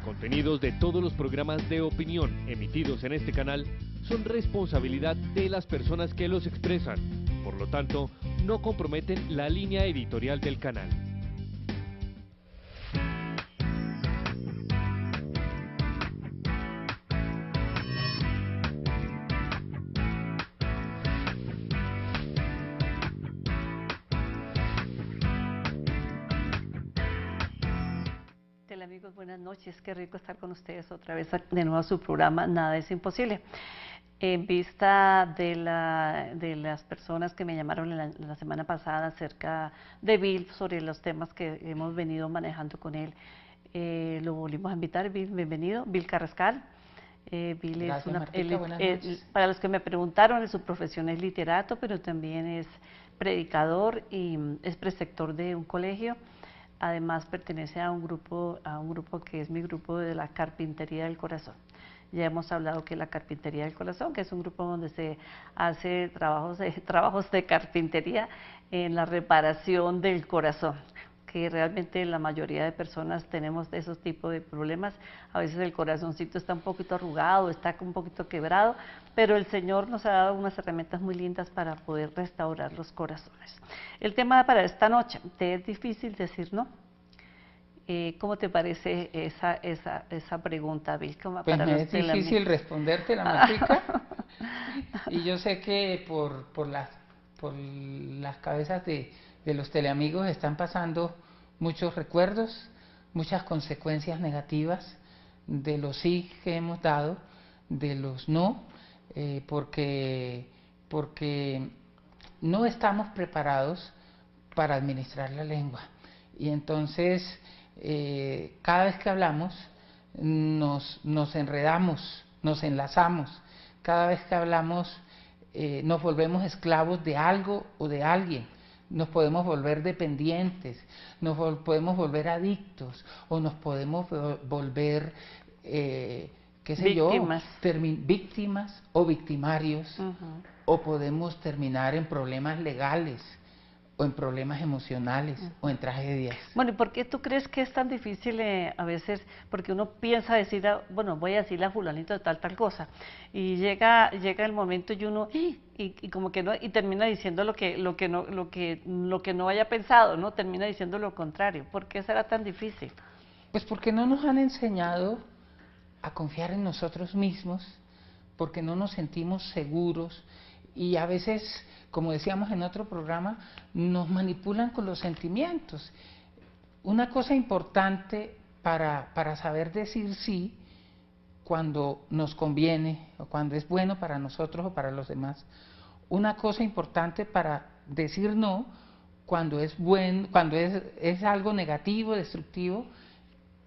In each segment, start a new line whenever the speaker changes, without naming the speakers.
contenidos de todos los programas de opinión emitidos en este canal son responsabilidad de las personas que los expresan. Por lo tanto, no comprometen la línea editorial del canal.
Amigos, buenas noches, qué rico estar con ustedes otra vez de nuevo a su programa Nada es Imposible. En vista de las personas que me llamaron la semana pasada acerca de Bill, sobre los temas que hemos venido manejando con él, lo volvimos a invitar. Bill, bienvenido, Bill Carrascal. Bill
Gracias,
es
Martica, buenas noches.
para los que me preguntaron, su profesión es literato, pero también es predicador y es preceptor de un colegio. Además pertenece a un grupo que es mi grupo de la Carpintería del Corazón. Ya hemos hablado que la Carpintería del Corazón, que es un grupo donde se hace trabajos de carpintería en la reparación del corazón, que realmente la mayoría de personas tenemos esos tipos de problemas. A veces el corazoncito está un poquito arrugado, está un poquito quebrado, pero el Señor nos ha dado unas herramientas muy lindas para poder restaurar los corazones. El tema para esta noche, ¿te es difícil decir no? ¿Cómo te parece esa pregunta, Bill?
Pues me es difícil responderte, la Martica, y yo sé que por las cabezas de los teleamigos están pasando muchos recuerdos, muchas consecuencias negativas de los sí que hemos dado, de los no, porque no estamos preparados para administrar la lengua. Y entonces, cada vez que hablamos, nos enredamos, nos enlazamos. Cada vez que hablamos, nos volvemos esclavos de algo o de alguien. Nos podemos volver dependientes, nos podemos volver adictos, o nos podemos volver, víctimas o victimarios, o podemos terminar en problemas legales, o en problemas emocionales, o en tragedias.
Bueno, ¿y por qué tú crees que es tan difícil a veces? Porque uno piensa decir, bueno, voy a decirle a fulanito de tal cosa, y llega el momento y uno, y como que no, y termina diciendo lo que no haya pensado, ¿no? Termina diciendo lo contrario. ¿Por qué será tan difícil?
Pues porque no nos han enseñado a confiar en nosotros mismos, porque no nos sentimos seguros, y a veces, como decíamos en otro programa, nos manipulan con los sentimientos. Una cosa importante para saber decir sí cuando nos conviene, o cuando es bueno para nosotros o para los demás. Una cosa importante para decir no cuando es bueno, cuando es algo negativo, destructivo,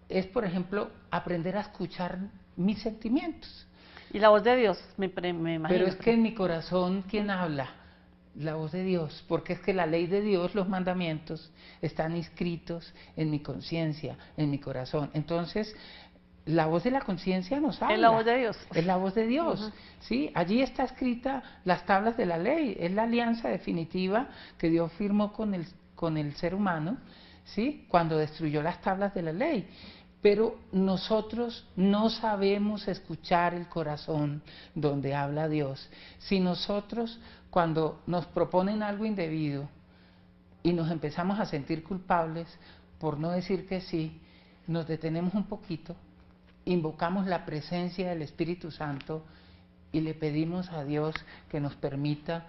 es, por ejemplo, aprender a escuchar mis sentimientos.
Y la voz de Dios, me imagino.
Pero es que en mi corazón, ¿quién habla? La voz de Dios, porque es que la ley de Dios, los mandamientos, están inscritos en mi conciencia, en mi corazón. Entonces, la voz de la conciencia nos habla.
Es la voz de Dios.
Es la voz de Dios, ¿sí? Allí está escrita las tablas de la ley, es la alianza definitiva que Dios firmó con el ser humano, ¿sí? Cuando destruyó las tablas de la ley. Pero nosotros no sabemos escuchar el corazón donde habla Dios. Si nosotros, cuando nos proponen algo indebido y nos empezamos a sentir culpables por no decir que sí, nos detenemos un poquito, invocamos la presencia del Espíritu Santo y le pedimos a Dios que nos permita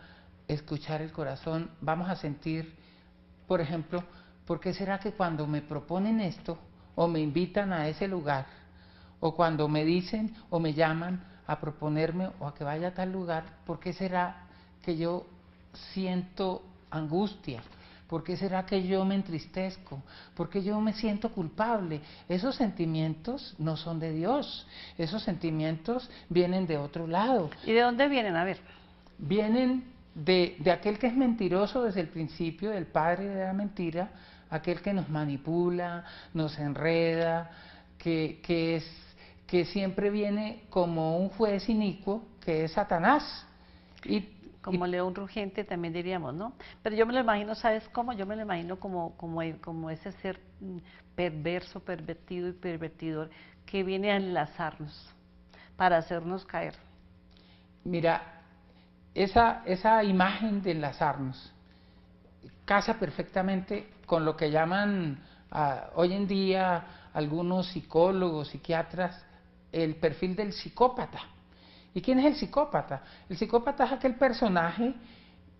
escuchar el corazón, vamos a sentir, por ejemplo, ¿por qué será que cuando me proponen esto, o me invitan a ese lugar, o cuando me dicen o me llaman a proponerme o a que vaya a tal lugar, ¿por qué será que yo siento angustia? ¿Por qué será que yo me entristezco? ¿Por qué yo me siento culpable? Esos sentimientos no son de Dios, esos sentimientos vienen de otro lado.
¿Y de dónde vienen? A ver.
Vienen de aquel que es mentiroso desde el principio, del padre de la mentira, aquel que nos manipula, nos enreda, que siempre viene como un juez inicuo, que es Satanás.
Como león rugiente también diríamos, ¿no? Pero yo me lo imagino, ¿sabes cómo? Yo me lo imagino como ese ser perverso, pervertido y pervertidor que viene a enlazarnos para hacernos caer.
Mira, esa imagen de enlazarnos casa perfectamente con lo que llaman hoy en día algunos psicólogos, psiquiatras, el perfil del psicópata. ¿Y quién es el psicópata? El psicópata es aquel personaje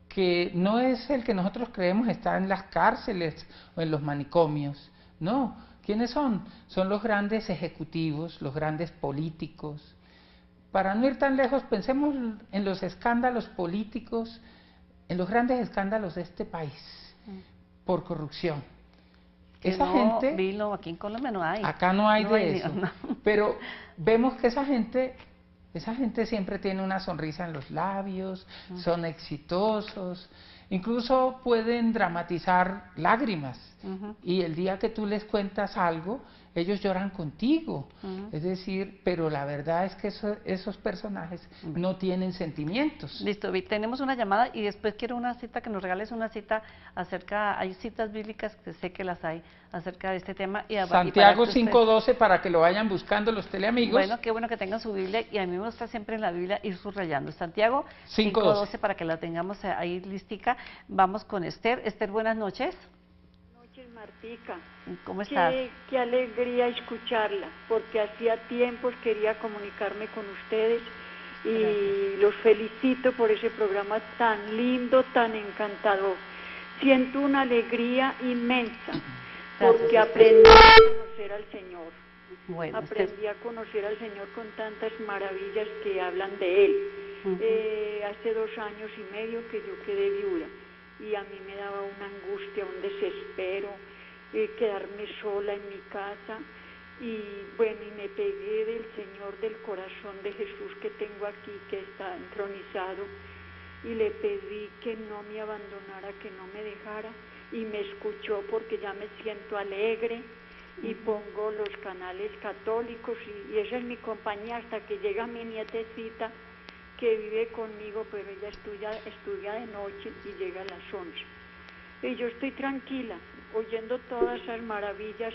que no es el que nosotros creemos está en las cárceles o en los manicomios. No, ¿quiénes son? Son los grandes ejecutivos, los grandes políticos. Para no ir tan lejos, pensemos en los escándalos políticos, en los grandes escándalos de este país, por corrupción. Esa gente...
Vilo, aquí en Colombia no hay.
Acá no hay de eso.
No.
Pero vemos que esa gente siempre tiene una sonrisa en los labios, son exitosos, incluso pueden dramatizar lágrimas. Y el día que tú les cuentas algo, ellos lloran contigo. Es decir, pero la verdad es que esos personajes no tienen sentimientos.
Listo, tenemos una llamada y después quiero una cita, que nos regales una cita acerca, hay citas bíblicas que sé que las hay acerca de este tema.
Santiago 5:12 para que lo vayan buscando los teleamigos.
Bueno, qué bueno que tengan su Biblia y a mí me gusta siempre en la Biblia ir subrayando. Santiago 5:12 para que la tengamos ahí listica. Vamos con Esther. Esther, buenas noches.
Martica,
¿Cómo estás?
Qué alegría escucharla, porque hacía tiempos quería comunicarme con ustedes y gracias. Los felicito por ese programa tan lindo, tan encantador. Siento una alegría inmensa, porque aprendí a conocer al Señor.
Bueno,
aprendí a conocer al Señor con tantas maravillas que hablan de Él. Hace 2 años y medio que yo quedé viuda. Y a mí me daba una angustia, un desespero, quedarme sola en mi casa. Y bueno, y me pegué del Señor, del corazón de Jesús que tengo aquí, que está entronizado, y le pedí que no me abandonara, que no me dejara, y me escuchó porque ya me siento alegre, y pongo los canales católicos, y esa es mi compañía hasta que llega mi nietecita, que vive conmigo, pero ella estudia de noche y llega a las 11. Y yo estoy tranquila, oyendo todas esas maravillas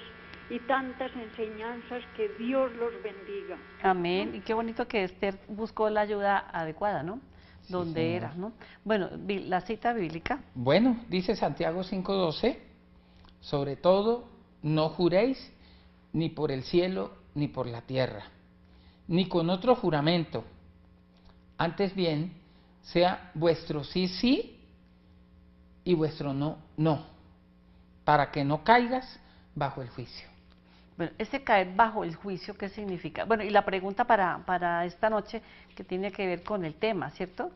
y tantas enseñanzas, que Dios los bendiga.
Amén, y qué bonito que Esther buscó la ayuda adecuada, ¿no?
Sí,
donde
señor.
era, ¿no? Bueno, la cita bíblica.
Bueno, dice Santiago 5:12, sobre todo, no juréis ni por el cielo ni por la tierra, ni con otro juramento. Antes bien, sea vuestro sí, sí, y vuestro no, no, para que no caigas bajo el juicio.
Bueno, ese caer bajo el juicio, ¿qué significa? Bueno, y la pregunta para esta noche, que tiene que ver con el tema, ¿cierto?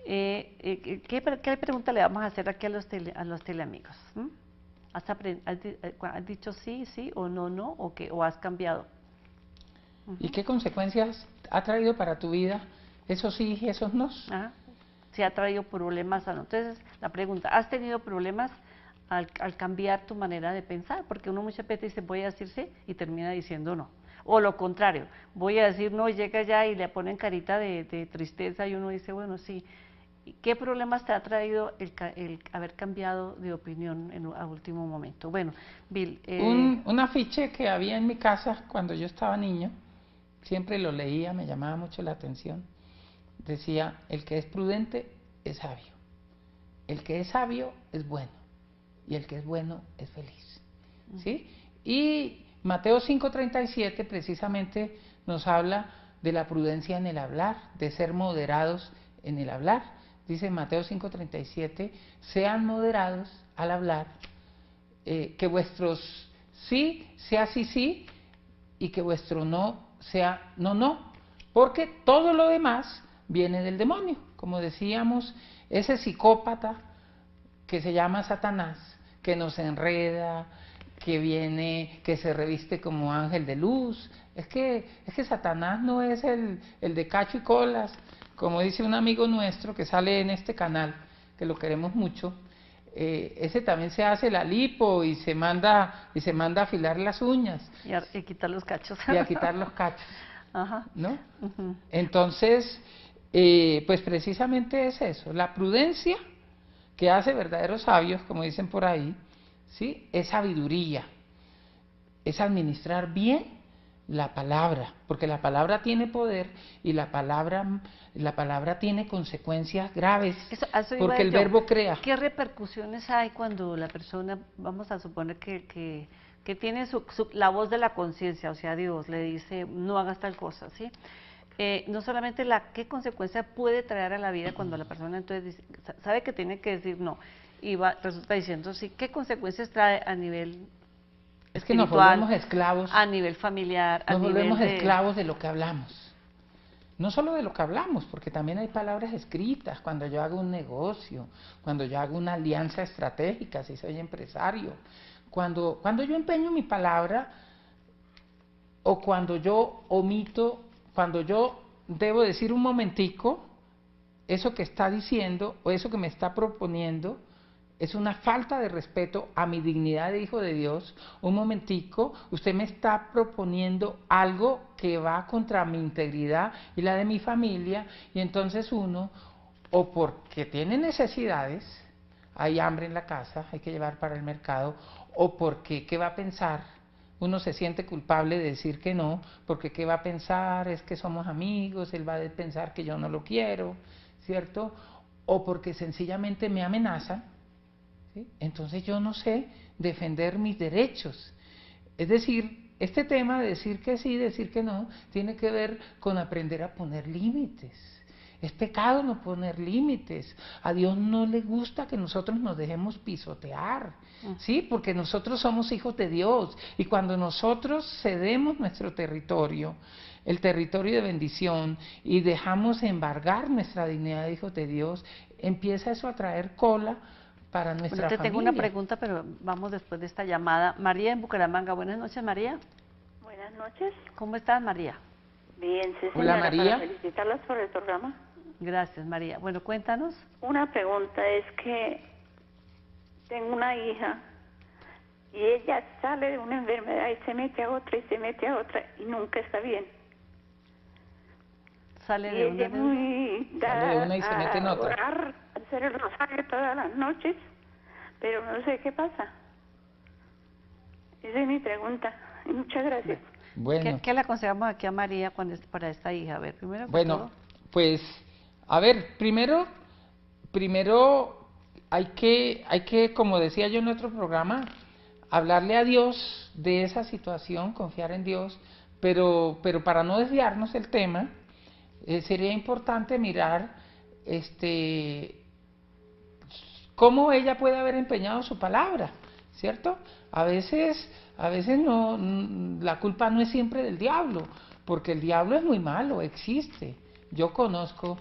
¿Qué pregunta le vamos a hacer aquí a los teleamigos? ¿Has dicho sí, sí, o no, no, o has cambiado?
¿Y qué consecuencias ha traído para tu vida esos sí y esos no?
Si ha traído problemas o no. Entonces, la pregunta, ¿has tenido problemas al cambiar tu manera de pensar? Porque uno muchas veces dice, voy a decir sí, y termina diciendo no. O lo contrario, voy a decir no, y llega ya y le ponen carita de tristeza, y uno dice, bueno, sí. ¿Qué problemas te ha traído el haber cambiado de opinión a último momento? Bueno, Bill...
Un afiche que había en mi casa cuando yo estaba niño, siempre lo leía, me llamaba mucho la atención. Decía, el que es prudente es sabio, el que es sabio es bueno, y el que es bueno es feliz. ¿Sí? Y Mateo 5:37 precisamente nos habla de la prudencia en el hablar, de ser moderados en el hablar. Dice Mateo 5:37, sean moderados al hablar, que vuestros sí sea sí, sí, y que vuestro no sea no, no, porque todo lo demás viene del demonio. Como decíamos, ese psicópata que se llama Satanás, que nos enreda, que viene, que se reviste como ángel de luz. Es que Satanás no es el de cacho y colas, como dice un amigo nuestro que sale en este canal, que lo queremos mucho. Ese también se hace la lipo y se manda a afilar las uñas
y a quitar los cachos.
Y a quitar los cachos.
Ajá.
¿No? Entonces, pues precisamente es eso, la prudencia que hace verdaderos sabios, como dicen por ahí, ¿sí? Es sabiduría, es administrar bien la palabra, porque la palabra tiene poder y la palabra tiene consecuencias graves,
Eso iba
porque el
yo.
verbo crea.
¿Qué repercusiones hay cuando la persona, vamos a suponer que tiene la voz de la conciencia, o sea, Dios le dice, no hagas tal cosa, ¿sí? No solamente qué consecuencia puede traer a la vida cuando la persona entonces sabe que tiene que decir no, y resulta diciendo sí, ¿qué consecuencias trae a nivel
Es que nos
espiritual,
volvemos esclavos,
a nivel familiar, a
nos
nivel
volvemos
de...
esclavos de lo que hablamos? No solo de lo que hablamos, porque también hay palabras escritas cuando yo hago un negocio, cuando yo hago una alianza estratégica, si soy empresario, cuando yo empeño mi palabra o cuando yo omito, cuando yo debo decir un momentico, eso que está diciendo o eso que me está proponiendo es una falta de respeto a mi dignidad de hijo de Dios. Un momentico, usted me está proponiendo algo que va contra mi integridad y la de mi familia, y entonces uno, o porque tiene necesidades, hay hambre en la casa, hay que llevar para el mercado, o porque, ¿qué va a pensar? Uno se siente culpable de decir que no, porque ¿qué va a pensar? Es que somos amigos, él va a pensar que yo no lo quiero, ¿cierto? O porque sencillamente me amenazan, ¿sí? Entonces yo no sé defender mis derechos. Es decir, este tema de decir que sí, decir que no, tiene que ver con aprender a poner límites. Es pecado no poner límites. A Dios no le gusta que nosotros nos dejemos pisotear, ¿sí? Porque nosotros somos hijos de Dios, y cuando nosotros cedemos nuestro territorio, el territorio de bendición, y dejamos embargar nuestra dignidad de hijos de Dios, empieza eso a traer cola para nuestra
Bueno, te
familia.
tengo una pregunta, pero vamos después de esta llamada. María en Bucaramanga. Buenas noches, María.
Buenas noches.
¿Cómo estás, María?
Bien, sí,
Hola,
señora,
María.
para felicitarlas por el programa.
Gracias, María. Bueno, cuéntanos.
Una pregunta es que tengo una hija y ella sale de una enfermedad y se mete a otra y se mete a otra y nunca está bien.
Sale
Y
de
ella es
una...
muy
Sale de una y se mete en
a
otra.
orar, a hacer el rosario todas las noches, pero no sé qué pasa. Esa es mi pregunta. Y muchas gracias.
Bueno,
¿Qué le aconsejamos aquí a María para esta hija? A ver, primero que
bueno,
todo...
pues, a ver, primero hay que, como decía yo en otro programa, hablarle a Dios de esa situación, confiar en Dios, pero para no desviarnos del tema, sería importante mirar cómo ella puede haber empeñado su palabra, ¿cierto? A veces no, la culpa no es siempre del diablo, porque el diablo es muy malo, existe. Yo conozco,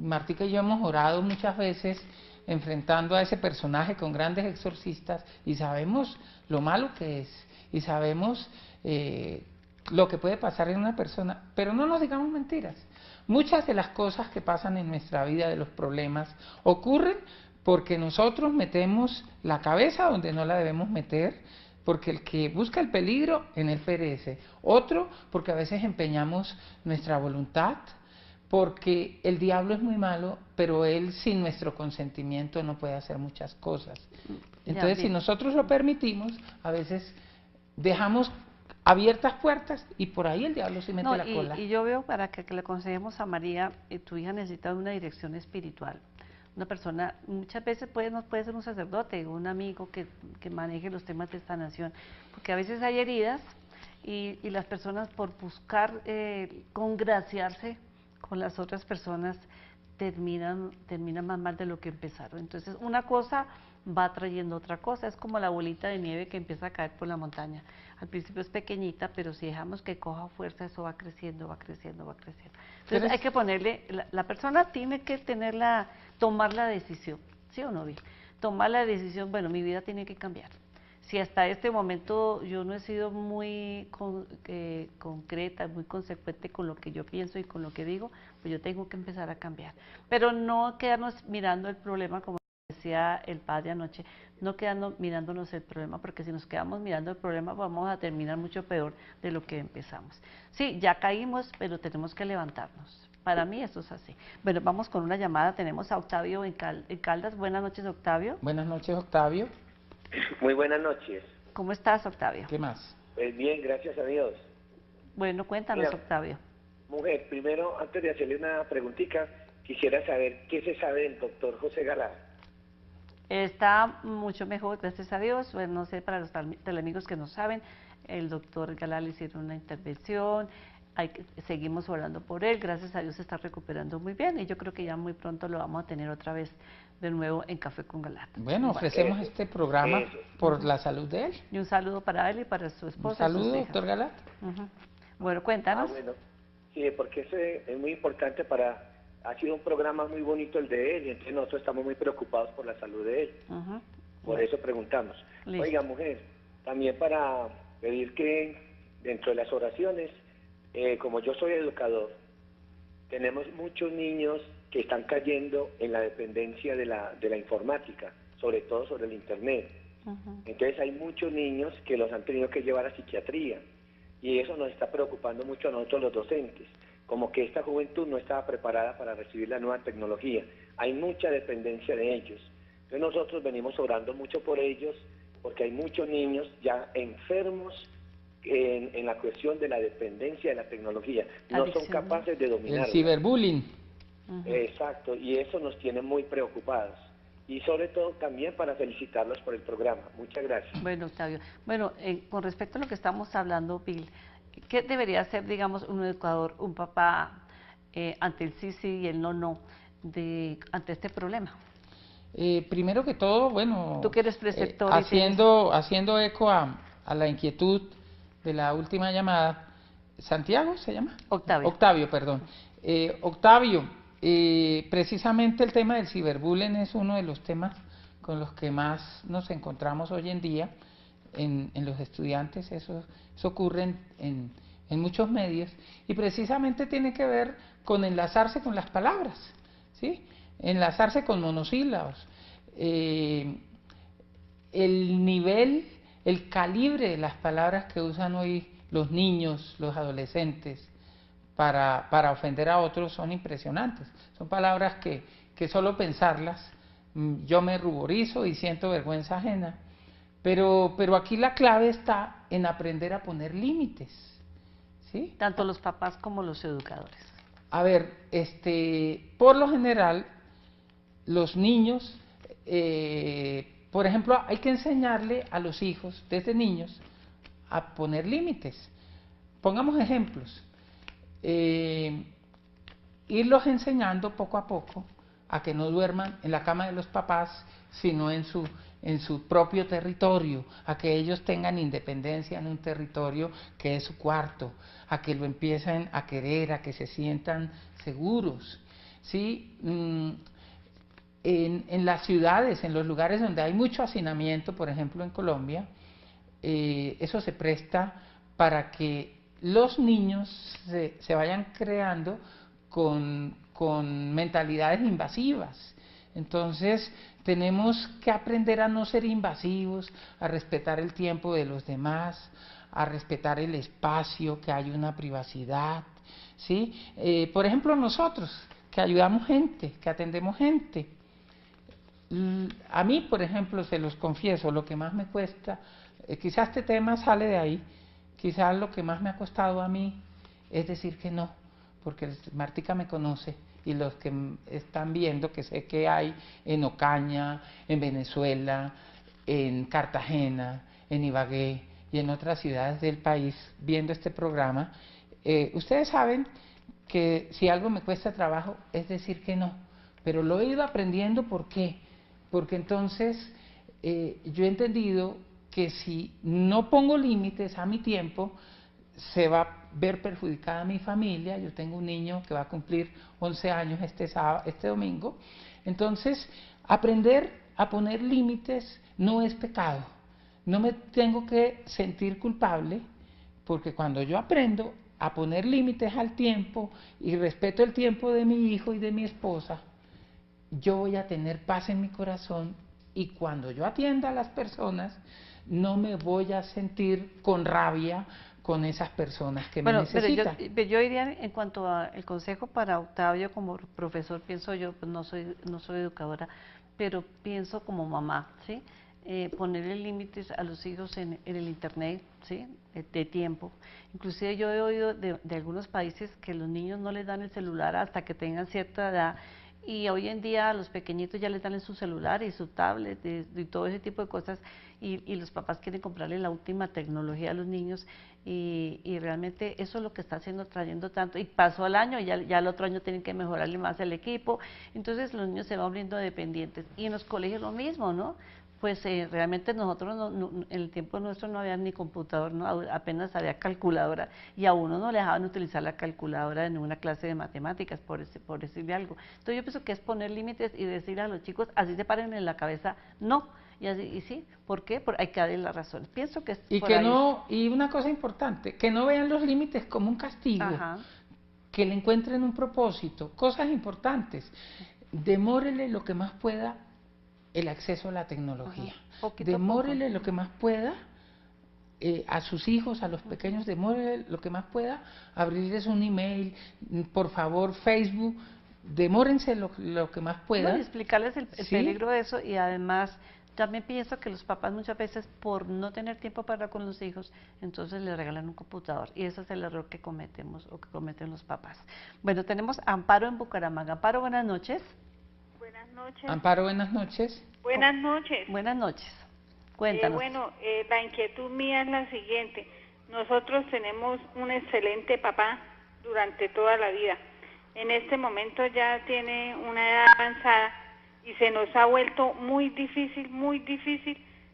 Martica y yo hemos orado muchas veces enfrentando a ese personaje con grandes exorcistas y sabemos lo malo que es y sabemos lo que puede pasar en una persona, pero no nos digamos mentiras. Muchas de las cosas que pasan en nuestra vida, de los problemas, ocurren porque nosotros metemos la cabeza donde no la debemos meter, porque el que busca el peligro en él perece. Otro, porque a veces empeñamos nuestra voluntad, porque el diablo es muy malo, pero él sin nuestro consentimiento no puede hacer muchas cosas. Entonces, si nosotros lo permitimos, a veces dejamos abiertas puertas y por ahí el diablo se mete la cola.
Y yo veo, para que le aconsejemos a María, tu hija necesita una dirección espiritual. Una persona, muchas veces no puede ser un sacerdote, un amigo que maneje los temas de sanación, porque a veces hay heridas y las personas, por buscar congraciarse con las otras personas, terminan más mal de lo que empezaron. Entonces, una cosa va trayendo otra cosa, es como la bolita de nieve que empieza a caer por la montaña. Al principio es pequeñita, pero si dejamos que coja fuerza, eso va creciendo, va creciendo, va creciendo. Entonces hay que ponerle, la persona tiene que tomar la decisión, ¿sí o no, Vi? Tomar la decisión, bueno, mi vida tiene que cambiar. Si hasta este momento yo no he sido muy concreta, muy consecuente con lo que yo pienso y con lo que digo, pues yo tengo que empezar a cambiar. Pero no quedarnos mirando el problema, como decía el padre anoche, no quedarnos mirándonos el problema, porque si nos quedamos mirando el problema vamos a terminar mucho peor de lo que empezamos. Sí, ya caímos, pero tenemos que levantarnos Para mí eso es así. Bueno, vamos con una llamada. Tenemos a Octavio en Caldas. Buenas noches, Octavio.
Buenas noches, Octavio.
Muy buenas noches.
¿Cómo estás, Octavio?
¿Qué más?
Pues bien, gracias a Dios.
Bueno, cuéntanos,
Mira,
Octavio.
Mujer, primero, antes de hacerle una preguntita, quisiera saber qué se sabe del doctor José Galán.
Está mucho mejor, gracias a Dios. Bueno, no sé, para los teleamigos que no saben, el doctor Galán le hicieron una intervención, seguimos orando por él, gracias a Dios se está recuperando muy bien y yo creo que ya muy pronto lo vamos a tener otra vez de nuevo en Café con Galán.
Bueno, ofrecemos este programa por la salud de él.
Y un saludo para él y para su
Un
esposa.
saludo, doctor Galán.
Bueno, cuéntanos.
Bueno, sí, porque ese es muy importante ha sido un programa muy bonito el de él y entonces nosotros estamos muy preocupados por la salud de él. Por eso preguntamos.
Listo.
Oiga, mujer, también para pedir que dentro de las oraciones, como yo soy educador, tenemos muchos niños que están cayendo en la dependencia de la informática, sobre todo sobre el internet. Entonces hay muchos niños que los han tenido que llevar a psiquiatría y eso nos está preocupando mucho a nosotros los docentes, como que esta juventud no estaba preparada para recibir la nueva tecnología. Hay mucha dependencia de ellos. Entonces nosotros venimos orando mucho por ellos porque hay muchos niños ya enfermos en la cuestión de la dependencia de la tecnología. No son capaces de dominar.
El ciberbullying.
Exacto, y eso nos tiene muy preocupados. Y sobre todo también para felicitarlos por el programa. Muchas gracias.
Bueno, Octavio. Bueno, con respecto a lo que estamos hablando, Bill, ¿qué debería hacer, digamos, un educador, un papá, ante el sí y el no, ante este problema?
Primero que todo, bueno,
tú que eres preceptor
haciendo eco a la inquietud de la última llamada, ¿Santiago se llama? Octavio, perdón. Octavio, precisamente el tema del ciberbullying es uno de los temas con los que más nos encontramos hoy en día en los estudiantes. Eso ocurre en muchos medios y precisamente tiene que ver con enlazarse con las palabras, ¿sí? Enlazarse con monosílabos. El nivel, el calibre de las palabras que usan hoy los niños, los adolescentes, para ofender a otros son impresionantes. Son palabras que solo pensarlas yo me ruborizo y siento vergüenza ajena. Pero aquí la clave está en aprender a poner límites, ¿sí?
Tanto los papás como los educadores.
A ver, por lo general, los niños, por ejemplo, hay que enseñarle a los hijos, desde niños, a poner límites. Pongamos ejemplos. Irlos enseñando poco a poco a que no duerman en la cama de los papás, sino en su propio territorio, a que ellos tengan independencia en un territorio que es su cuarto, a que lo empiecen a querer, a que se sientan seguros, ¿sí? En las ciudades, en los lugares donde hay mucho hacinamiento, por ejemplo en Colombia, eso se presta para que los niños se vayan creando con mentalidades invasivas. Entonces tenemos que aprender a no ser invasivos, a respetar el tiempo de los demás, a respetar el espacio, que hay una privacidad, ¿sí? Por ejemplo, nosotros que ayudamos gente, que atendemos gente, a mí, por ejemplo, se los confieso, lo que más me cuesta, quizás este tema sale de ahí, quizás lo que más me ha costado a mí es decir que no, porque Martica me conoce y los que están viendo, que sé que hay en Ocaña, en Venezuela, en Cartagena, en Ibagué y en otras ciudades del país viendo este programa, ustedes saben que si algo me cuesta trabajo es decir que no, pero lo he ido aprendiendo. ¿Por qué? Porque entonces yo he entendido que si no pongo límites a mi tiempo, se va a ver perjudicada mi familia. Yo tengo un niño que va a cumplir 11 años este domingo. Entonces, aprender a poner límites no es pecado. No me tengo que sentir culpable, porque cuando yo aprendo a poner límites al tiempo y respeto el tiempo de mi hijo y de mi esposa, yo voy a tener paz en mi corazón, y cuando yo atienda a las personas no me voy a sentir con rabia, con esas personas que
bueno,
me necesitan.
Pero yo diría en cuanto al consejo para Octavio como profesor, pienso yo, pues no soy educadora, pero pienso como mamá, ¿sí? Ponerle límites a los hijos en el internet, ¿sí? De tiempo. Inclusive yo he oído de algunos países que los niños no les dan el celular hasta que tengan cierta edad, y hoy en día a los pequeñitos ya les dan su celular y su tablet y todo ese tipo de cosas, y los papás quieren comprarle la última tecnología a los niños, y realmente eso es lo que está haciendo, trayendo tanto, y pasó el año, ya el otro año tienen que mejorarle más el equipo, entonces los niños se van volviendo dependientes, y en los colegios lo mismo, ¿no? Pues realmente nosotros en el tiempo nuestro no había ni computador, ¿no? Apenas había calculadora, y a uno no le dejaban utilizar la calculadora en una clase de matemáticas, por decirle algo. Entonces yo pienso que es poner límites y decirle a los chicos, así se paren en la cabeza, no, y sí, ¿por qué? Porque hay que darle la razón. Pienso que es
Y
por
que
ahí.
no, y una cosa importante, que no vean los límites como un castigo,
Ajá.
que le encuentren un propósito, cosas importantes. Demórele lo que más pueda el acceso a la tecnología. Demórele lo que más pueda a sus hijos, a los pequeños, demórele lo que más pueda, abrirles un email, por favor, Facebook, demórense lo que más pueda.
No, y explicarles el
¿Sí?
peligro de eso, y además también pienso que los papás muchas veces por no tener tiempo para hablar con los hijos, entonces les regalan un computador, y ese es el error que cometemos o que cometen los papás. Bueno, tenemos a Amparo en Bucaramanga. Amparo, buenas noches.
Buenas noches.
Amparo, buenas noches.
Buenas noches.
Buenas noches. Cuéntanos.
La inquietud mía es la siguiente. Nosotros tenemos un excelente papá durante toda la vida. En este momento ya tiene una edad avanzada y se nos ha vuelto muy difícil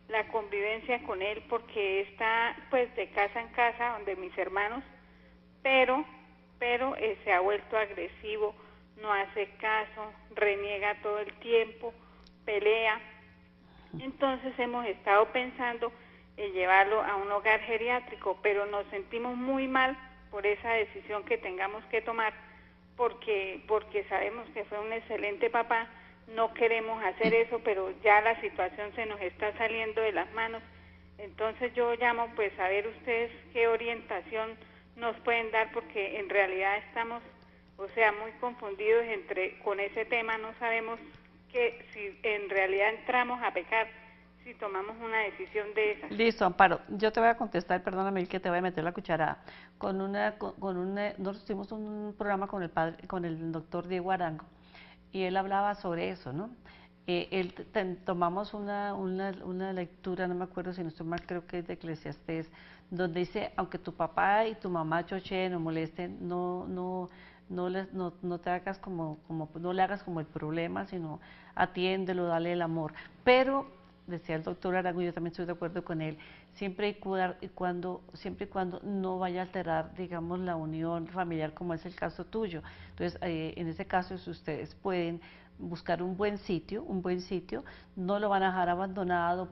la convivencia con él, porque está pues de casa en casa donde mis hermanos, pero se ha vuelto agresivo, no hace caso, reniega todo el tiempo, pelea. Entonces hemos estado pensando en llevarlo a un hogar geriátrico, pero nos sentimos muy mal por esa decisión que tengamos que tomar, porque sabemos que fue un excelente papá. No queremos hacer eso, pero ya la situación se nos está saliendo de las manos. Entonces yo llamo pues a ver ustedes qué orientación nos pueden dar, porque en realidad estamos, muy confundidos con ese tema. No sabemos que si en realidad entramos a pecar si tomamos una decisión de esa.
Listo, Amparo. Yo te voy a contestar, perdóname que te voy a meter la cucharada. Nosotros tuvimos un programa con el doctor Diego Arango, y él hablaba sobre eso, ¿no? Tomamos una lectura, no me acuerdo si no estoy mal, creo que es de Eclesiastés, donde dice, aunque tu papá y tu mamá chocheen o molesten, no te hagas no le hagas como el problema, sino atiéndelo, dale el amor. Pero, decía el doctor Arango, y yo también estoy de acuerdo con él, siempre y cuando no vaya a alterar, digamos, la unión familiar, como es el caso tuyo. Entonces, en ese caso, si ustedes pueden buscar un buen sitio, no lo van a dejar abandonado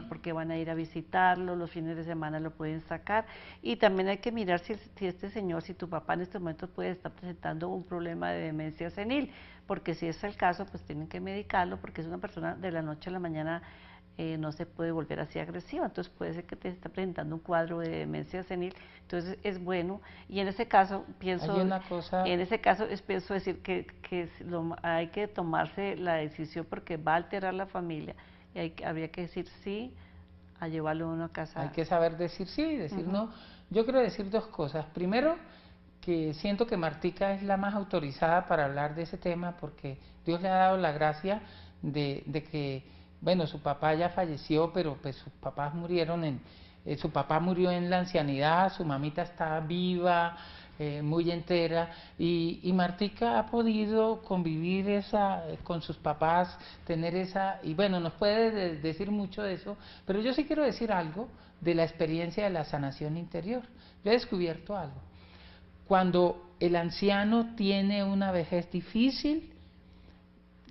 porque van a ir a visitarlo, los fines de semana lo pueden sacar, y también hay que mirar si si tu papá en este momento puede estar presentando un problema de demencia senil, porque si es el caso, pues tienen que medicarlo, porque es una persona de la noche a la mañana, no se puede volver así agresiva, entonces puede ser que te esté presentando un cuadro de demencia senil. Entonces es bueno, y en ese caso pienso decir que hay que tomarse la decisión, porque va a alterar la familia, y habría que decir sí a llevarlo a una casa.
Hay que saber decir sí y decir no. Yo quiero decir dos cosas. Primero, que siento que Martica es la más autorizada para hablar de ese tema, porque Dios le ha dado la gracia de que, bueno, su papá ya falleció, pero pues sus papás murieron su papá murió en la ancianidad, su mamita está viva, muy entera, y Martica ha podido convivir con sus papás, tener y bueno, nos puede decir mucho de eso, pero yo sí quiero decir algo de la experiencia de la sanación interior. Yo he descubierto algo. Cuando el anciano tiene una vejez difícil,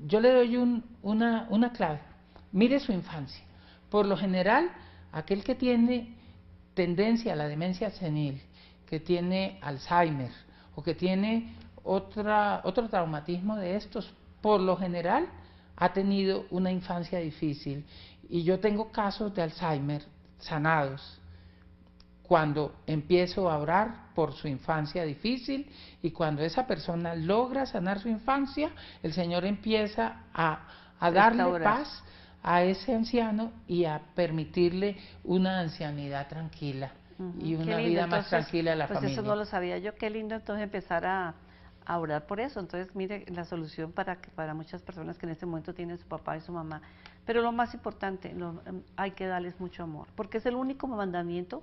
yo le doy una clave. Mire su infancia. Por lo general, aquel que tiene tendencia a la demencia senil, que tiene Alzheimer o que tiene otro traumatismo de estos, por lo general ha tenido una infancia difícil. Y yo tengo casos de Alzheimer sanados cuando empiezo a orar por su infancia difícil, y cuando esa persona logra sanar su infancia, el Señor empieza a darle paz a ese anciano y a permitirle una ancianidad tranquila y una vida más tranquila a la familia.
Pues eso no lo sabía yo, qué lindo entonces empezar a orar por eso. Entonces, mire, la solución para muchas personas que en este momento tienen su papá y su mamá. Pero lo más importante, hay que darles mucho amor, porque es el único mandamiento,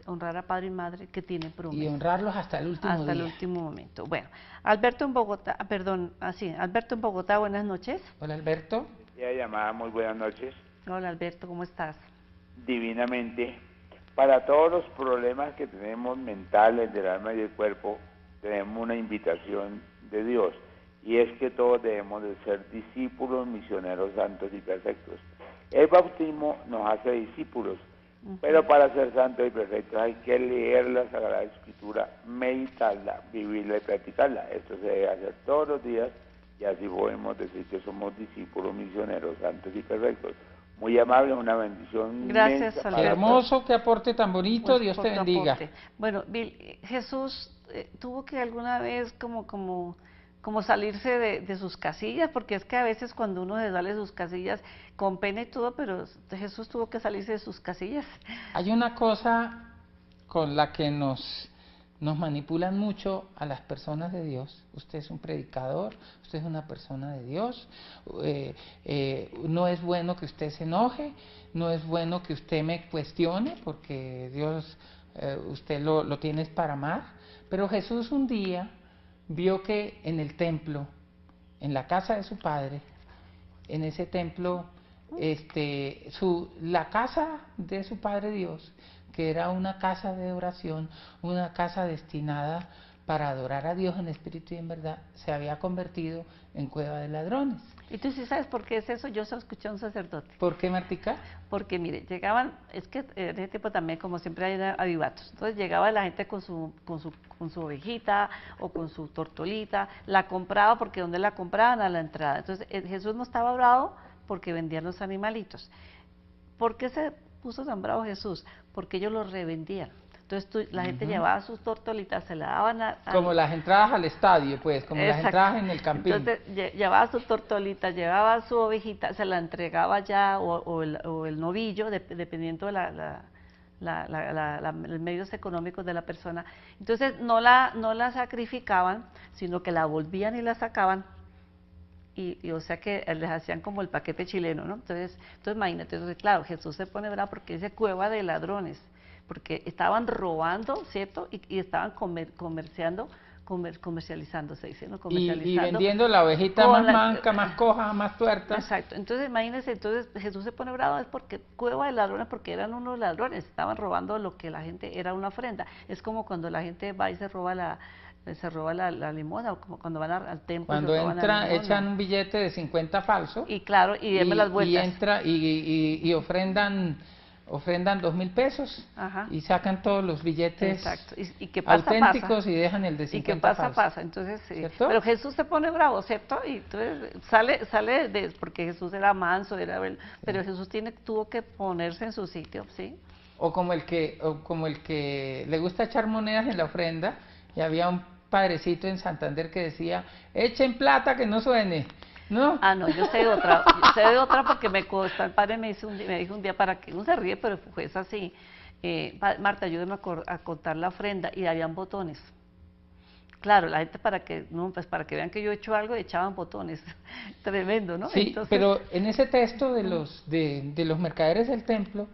honrar a padre y madre, que tienen promesa.
Y honrarlos hasta el último día.
Hasta el último momento. Bueno, Alberto en Bogotá, Alberto en Bogotá, buenas noches.
Hola, Alberto.
Llamada, muy buenas noches.
Hola, Alberto, ¿cómo estás?
Divinamente. Para todos los problemas que tenemos mentales del alma y del cuerpo, tenemos una invitación de Dios, y es que todos debemos de ser discípulos, misioneros santos y perfectos. El bautismo nos hace discípulos, pero para ser santos y perfectos hay que leer la Sagrada Escritura, meditarla, vivirla y practicarla. Esto se debe hacer todos los días, y así podemos decir que somos discípulos, misioneros santos y perfectos. Muy amable, una bendición.
Gracias, Alberto.
Qué hermoso, qué aporte tan bonito, pues, Dios te bendiga. Aporte.
Bueno, Bill, Jesús tuvo que alguna vez como salirse de sus casillas, porque es que a veces cuando uno se sale de sus casillas, con pena y todo, pero Jesús tuvo que salirse de sus casillas.
Hay una cosa con la que nos manipulan mucho a las personas de Dios. Usted es un predicador, usted es una persona de Dios, no es bueno que usted se enoje, no es bueno que usted me cuestione, porque Dios, usted lo tiene para amar. Pero Jesús un día vio que en el templo, en la casa de su padre, en ese templo, la casa de su padre Dios, que era una casa de oración, una casa destinada para adorar a Dios en espíritu y en verdad, se había convertido en cueva de ladrones.
¿Y tú sí sabes por qué es eso? Yo se lo escuché a un sacerdote.
¿Por qué, Martica?
Porque, mire, llegaban, es que en ese tiempo también, como siempre, hay avivatos. Entonces llegaba la gente con su ovejita o con su tortolita, la compraba, porque ¿dónde la compraban? A la entrada. Entonces Jesús no estaba bravo porque vendían los animalitos. ¿Por qué se puso tan bravo Jesús? Porque ellos los revendían. Entonces la gente llevaba sus tortolitas, se la daban
como las entradas al estadio, pues, como las entradas en el campín.
Entonces llevaba su tortolita, llevaba su ovejita, se la entregaba ya, o el novillo, dependiendo de los medios económicos de la persona. Entonces no la sacrificaban, sino que la volvían y la sacaban. Y o sea que les hacían como el paquete chileno, ¿no? Entonces imagínate, claro, Jesús se pone bravo porque dice cueva de ladrones, porque estaban robando, ¿cierto? Y estaban comercializando, se dice, ¿no? Comercializando.
Y vendiendo la ovejita más manca, más coja, más tuerta.
Exacto. Entonces imagínense, Jesús se pone bravo es porque cueva de ladrones, porque eran unos ladrones, estaban robando lo que la gente, era una ofrenda. Es como cuando la gente va y se roba la limosna, o como cuando van al templo.
Cuando entran, echan un billete de 50 falso.
Y claro, y denme las vueltas.
Y ofrendan 2.000 pesos.
Ajá.
Y sacan todos los billetes.
Exacto. ¿Y qué pasa,
auténticos y dejan el de 50
y qué pasa,
falso.
pasa. Entonces, pero Jesús se pone bravo, ¿cierto? Y entonces sale porque Jesús era manso, pero Jesús tuvo que ponerse en su sitio, ¿sí?
O como el que le gusta echar monedas en la ofrenda, y había un padrecito en Santander que decía, echen plata que no suene, ¿no?
Ah, no, yo sé de otra, porque me consta, el padre me dijo un día, para que, uno se ríe, pero fue así, Marta, ayúdame a contar la ofrenda, y habían botones. Claro, la gente para que vean que yo he hecho algo, echaban botones, tremendo, ¿no?
Sí,
entonces,
pero en ese texto de los mercaderes del templo,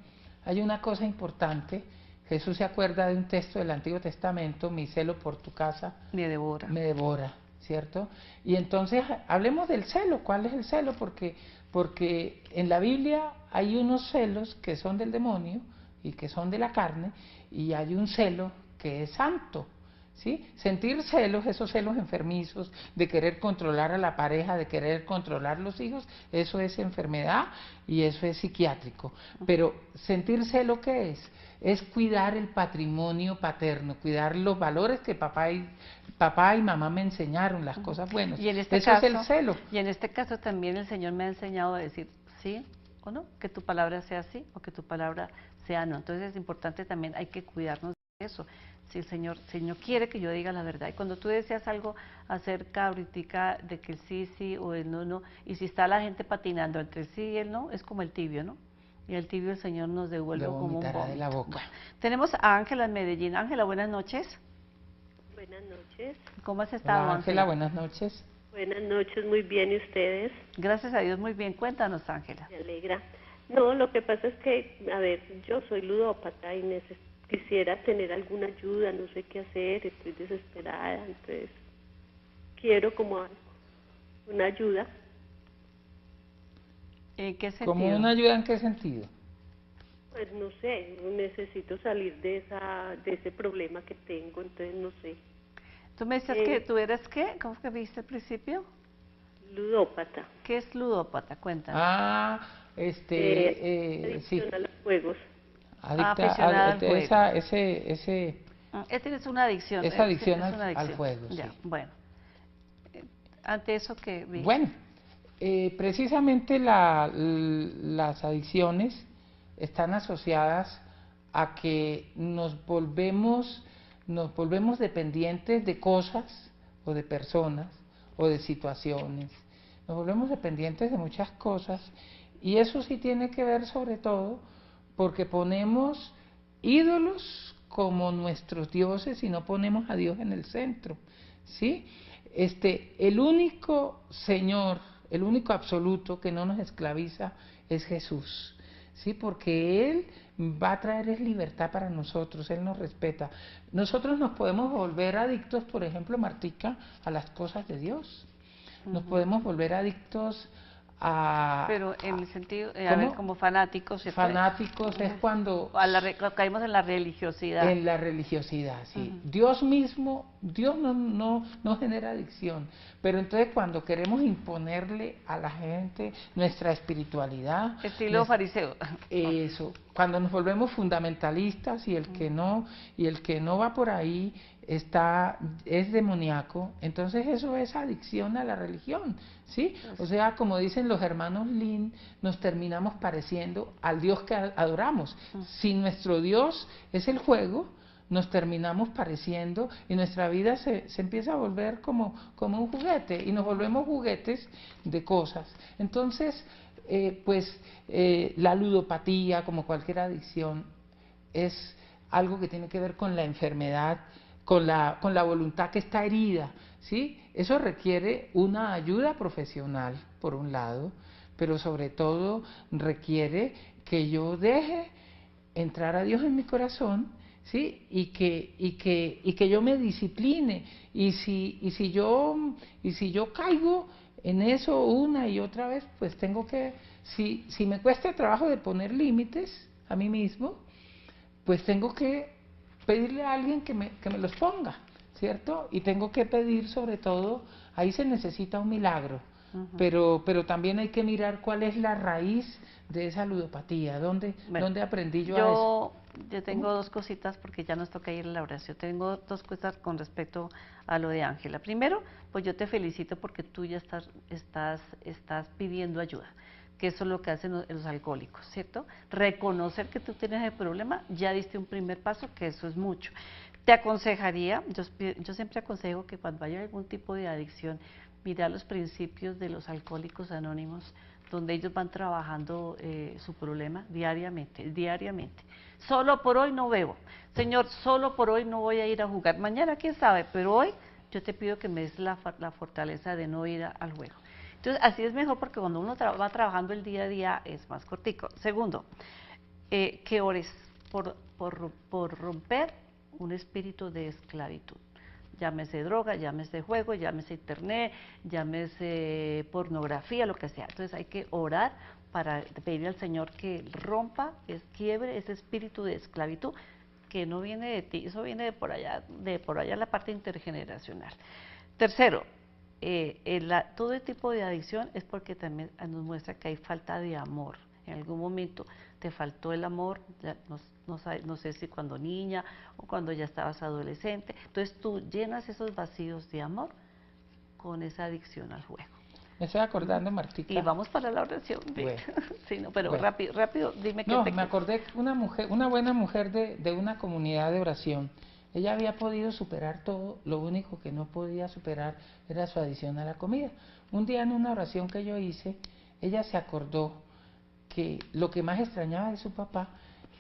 hay una cosa importante. Jesús se acuerda de un texto del Antiguo Testamento, mi celo por tu casa
me devora,
¿cierto? Y entonces hablemos del celo. ¿Cuál es el celo? Porque en la Biblia hay unos celos que son del demonio y que son de la carne, y hay un celo que es santo, ¿sí? Sentir celos, esos celos enfermizos de querer controlar a la pareja, de querer controlar los hijos, eso es enfermedad y eso es psiquiátrico. Pero sentir celo, ¿qué es? Es cuidar el patrimonio paterno, cuidar los valores que papá y mamá me enseñaron, las cosas buenas.
Y en este
eso
caso,
es el celo.
Y en este caso también el Señor me ha enseñado a decir sí o no, que tu palabra sea sí o que tu palabra sea no. Entonces es importante también, hay que cuidarnos de eso. Si el Señor quiere que yo diga la verdad, y cuando tú deseas algo acerca ahorita de que el sí, sí o el no, no, y si está la gente patinando entre el sí y el no, es como el tibio, ¿no? Y el tibio el Señor nos devuelve como un
vomitará de la
vómito.
boca.
Bueno, tenemos a Ángela en Medellín. Ángela, buenas noches.
Buenas noches.
¿Cómo has estado,
Hola, Ángela,
Ángela?
buenas noches.
Buenas noches, muy bien, ¿y ustedes?
Gracias a Dios, muy bien. Cuéntanos, Ángela.
Me alegra. No, lo que pasa es que, a ver, yo soy ludópata y quisiera tener alguna ayuda, no sé qué hacer, estoy desesperada, entonces quiero como una ayuda.
¿En qué sentido?
¿Cómo una ayuda en qué sentido?
Pues no sé, necesito salir de ese problema que tengo, entonces no sé.
Tú me decías que tú eres, ¿qué? ¿Cómo que viste al principio?
Ludópata.
¿Qué es ludópata? Cuéntanos.
Sí.
Adicción a los juegos.
Aficionada al juego. Tienes una adicción.
Esa adicción
es una
al juego,
ya,
sí.
bueno. Ante eso que vi.
Bueno, precisamente las adicciones están asociadas a que nos volvemos dependientes de cosas o de personas o de situaciones. Nos volvemos dependientes de muchas cosas y eso sí tiene que ver sobre todo porque ponemos ídolos como nuestros dioses y no ponemos a Dios en el centro, ¿sí? El único Señor, el único absoluto que no nos esclaviza es Jesús, ¿sí? Porque Él va a traer libertad para nosotros, Él nos respeta. Nosotros nos podemos volver adictos, por ejemplo, Martica, a las cosas de Dios. Nos podemos volver adictos a...
Pero en el sentido, a ver, como fanáticos, ¿cierto?
Fanáticos es cuando...
caímos en la religiosidad.
En la religiosidad, sí. Dios mismo, Dios no genera adicción, pero entonces cuando queremos imponerle a la gente nuestra espiritualidad...
Estilo fariseo.
Eso, cuando nos volvemos fundamentalistas y el que no va por ahí es demoníaco, entonces eso es adicción a la religión, ¿sí? O sea, como dicen los hermanos Lin, nos terminamos pareciendo al Dios que adoramos. Si nuestro Dios es el juego, nos terminamos pareciendo y nuestra vida se empieza a volver como un juguete y nos volvemos juguetes de cosas. Entonces, la ludopatía, como cualquier adicción, es algo que tiene que ver con la enfermedad, con la voluntad que está herida, ¿sí? Eso requiere una ayuda profesional, por un lado, pero sobre todo requiere que yo deje entrar a Dios en mi corazón, ¿sí? Y que yo me discipline, y si yo caigo en eso una y otra vez, pues tengo que, si me cuesta el trabajo de poner límites a mí mismo, pues tengo que pedirle a alguien que me los ponga, ¿cierto? Y tengo que pedir sobre todo, ahí se necesita un milagro, pero también hay que mirar cuál es la raíz de esa ludopatía, ¿dónde aprendí yo a eso?
Yo tengo dos cositas porque ya nos toca ir a la oración. Tengo dos cosas con respecto a lo de Ángela. Primero, pues yo te felicito porque tú ya estás pidiendo ayuda, que eso es lo que hacen los alcohólicos, ¿cierto? Reconocer que tú tienes el problema, ya diste un primer paso, que eso es mucho. Te aconsejaría, yo siempre aconsejo que cuando haya algún tipo de adicción, mirar los principios de los Alcohólicos Anónimos, donde ellos van trabajando su problema diariamente. Solo por hoy no bebo. Señor, solo por hoy no voy a ir a jugar. Mañana, quién sabe, pero hoy yo te pido que me des la fortaleza de no ir al juego. Entonces, así es mejor porque cuando uno va trabajando el día a día es más cortico. Segundo, que ores por romper un espíritu de esclavitud. Llámese droga, llámese juego, llámese internet, llámese pornografía, lo que sea. Entonces hay que orar para pedirle al Señor que rompa, quiebre ese espíritu de esclavitud que no viene de ti, eso viene de por allá la parte intergeneracional. Tercero, todo tipo de adicción es porque también nos muestra que hay falta de amor. En algún momento te faltó el amor, no sé si cuando niña o cuando ya estabas adolescente. Entonces tú llenas esos vacíos de amor con esa adicción al juego.
Me estoy acordando, Martica.
Y vamos para la oración.
Bueno.
Sí, no, pero
Bueno.
rápido, dime qué
No,
te...
me acordé que una buena mujer de una comunidad de oración. Ella había podido superar todo, lo único que no podía superar era su adicción a la comida. Un día en una oración que yo hice, ella se acordó que lo que más extrañaba de su papá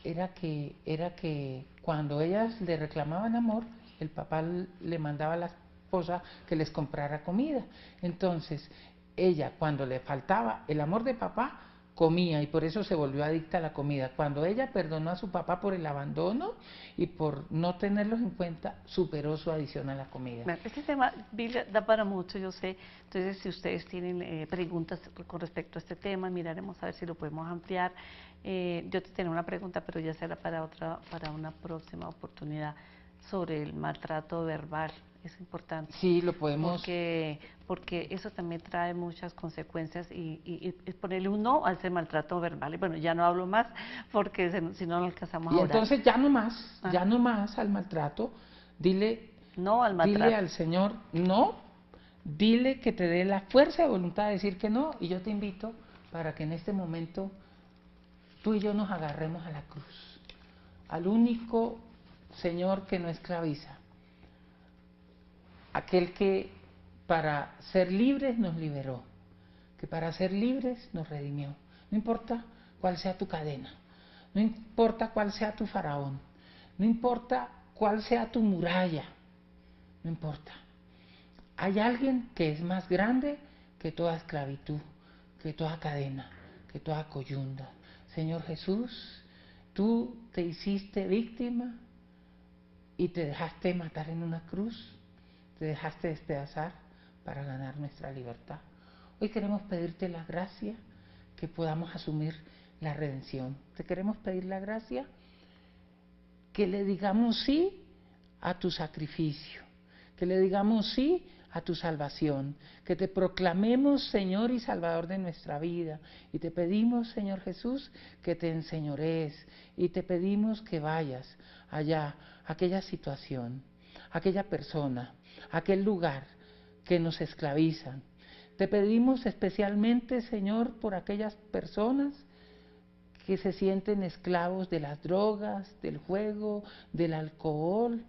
era que cuando ellas le reclamaban amor, el papá le mandaba a la esposa que les comprara comida. Entonces, ella, cuando le faltaba el amor de papá, comía, y por eso se volvió adicta a la comida. Cuando ella perdonó a su papá por el abandono y por no tenerlos en cuenta, superó su adicción a la comida.
Este tema, Biblia, da para mucho, yo sé. Entonces, si ustedes tienen preguntas con respecto a este tema, miraremos a ver si lo podemos ampliar. Yo te tengo una pregunta, pero ya será para una próxima oportunidad, sobre el maltrato verbal. Es importante.
Sí, lo podemos.
Porque eso también trae muchas consecuencias y ponerle un no a ese maltrato verbal. Y bueno, ya no hablo más porque si no alcanzamos a
Y
orar.
entonces ya no más al maltrato. Dile
no al maltrato.
Dile al Señor no. Dile que te dé la fuerza de voluntad de decir que no. Y yo te invito para que en este momento tú y yo nos agarremos a la cruz, al único Señor que no esclaviza, aquel que para ser libres nos liberó, que para ser libres nos redimió. No importa cuál sea tu cadena, no importa cuál sea tu faraón, no importa cuál sea tu muralla, no importa. Hay alguien que es más grande que toda esclavitud, que toda cadena, que toda coyunda. Señor Jesús, tú te hiciste víctima y te dejaste matar en una cruz, te dejaste despedazar para ganar nuestra libertad. Hoy queremos pedirte la gracia que podamos asumir la redención. Te queremos pedir la gracia que le digamos sí a tu sacrificio, que le digamos sí a tu salvación, que te proclamemos Señor y Salvador de nuestra vida, y te pedimos, Señor Jesús, que te enseñorees, y te pedimos que vayas allá, a aquella situación, a aquella persona, a aquel lugar que nos esclavizan. Te pedimos especialmente, Señor, por aquellas personas que se sienten esclavos de las drogas, del juego, del alcohol,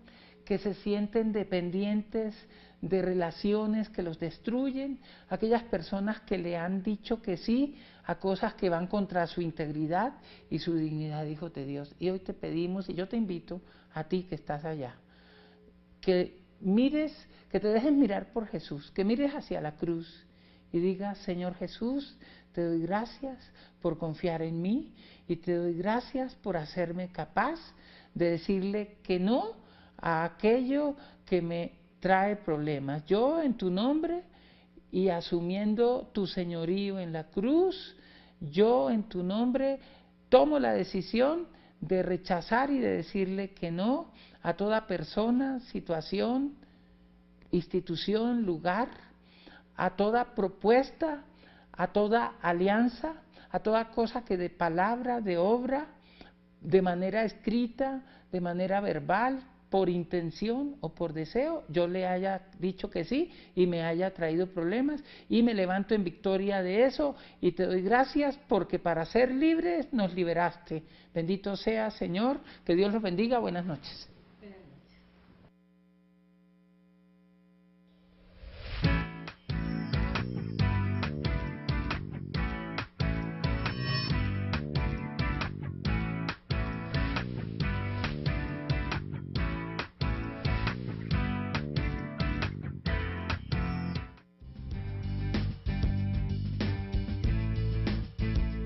que se sienten dependientes de relaciones que los destruyen, aquellas personas que le han dicho que sí a cosas que van contra su integridad y su dignidad, hijo de Dios. Y hoy te pedimos, y yo te invito a ti que estás allá, que mires, que te dejes mirar por Jesús, que mires hacia la cruz y digas, Señor Jesús, te doy gracias por confiar en mí y te doy gracias por hacerme capaz de decirle que no a aquello que me trae problemas. Yo en tu nombre y asumiendo tu señorío en la cruz, yo en tu nombre tomo la decisión de rechazar y de decirle que no a toda persona, situación, institución, lugar, a toda propuesta, a toda alianza, a toda cosa que de palabra, de obra, de manera escrita, de manera verbal, por intención o por deseo, yo le haya dicho que sí y me haya traído problemas, y me levanto en victoria de eso y te doy gracias porque para ser libres nos liberaste. Bendito sea, Señor, que Dios los bendiga, buenas noches.